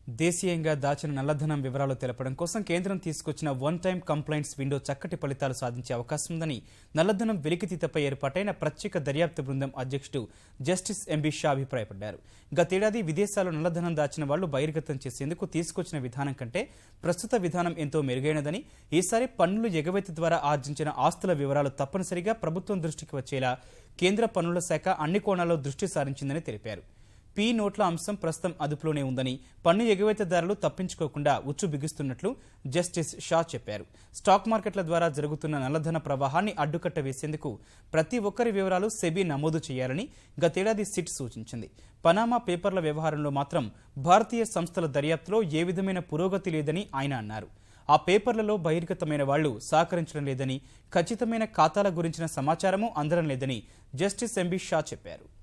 దేశీయంగా దాచిన నల్లధనం వివరాలు తెలపడం కోసం కేంద్రం తీసుకొచ్చిన వన్ టైం కంప్లైంట్స్ విండో చక్కటి ఫలితాలు సాధించే అవకాశం ఉందని నల్లధనం వెలికితీతపై ఏర్పాటైన ప్రత్యేక దర్యాప్తు బృందం అధ్యక్షుడు జస్టిస్ ఎంబీ షా అభిప్రాయపడ్డారు. గతేడాది విదేశాల్లో నల్లధనం దాచిన వాళ్లు బహిర్గతం చేసేందుకు తీసుకొచ్చిన విధానం కంటే ప్రస్తుత విధానం ఎంతో మెరుగైనదని, ఈసారి పన్నులు ఎగవేత ద్వారా ఆర్జించిన ఆస్తుల వివరాలు తప్పనిసరిగా ప్రభుత్వం దృష్టికి వచ్చేలా కేంద్ర పన్నుల శాఖ అన్ని కోణాల్లో దృష్టి సారించిందని తెలిపారు. పీ నోట్ల అంశం ప్రస్తుతం అదుపులోనే ఉందని, పన్ను ఎగవేతదారులు తప్పించుకోకుండా ఉచ్చు బిగుస్తున్నట్లు జస్టిస్ షా చెప్పారు. స్టాక్ మార్కెట్ల ద్వారా జరుగుతున్న నల్లధన ప్రవాహాన్ని అడ్డుకట్ట వేసేందుకు ప్రతి ఒక్కరి వివరాలు సెబీ నమోదు చేయాలని గతేడాది సిట్ సూచించింది. పనామా పేపర్ల వ్యవహారంలో మాత్రం భారతీయ సంస్థల దర్యాప్తులో ఏ విధమైన పురోగతి లేదని ఆయన అన్నారు. ఆ పేపర్లలో బహిర్గతమైన వాళ్లు సహకరించడం లేదని, ఖచ్చితమైన ఖాతాల గురించిన సమాచారమూ అందడం లేదని జస్టిస్ ఎంబీ షా చెప్పారు.